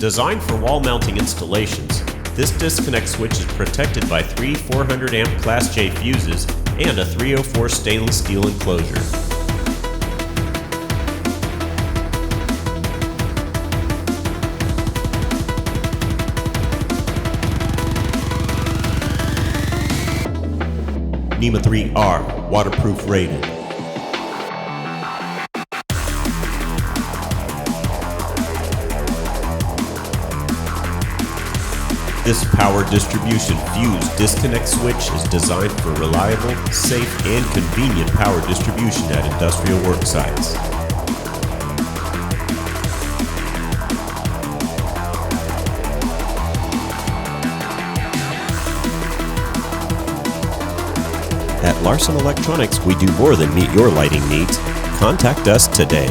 Designed for wall mounting installations, this disconnect switch is protected by three 400 amp Class J fuses and a 304 stainless steel enclosure. NEMA 3R, waterproof rated. This power distribution fuse disconnect switch is designed for reliable, safe, and convenient power distribution at industrial work sites. At Larson Electronics, we do more than meet your lighting needs. Contact us today.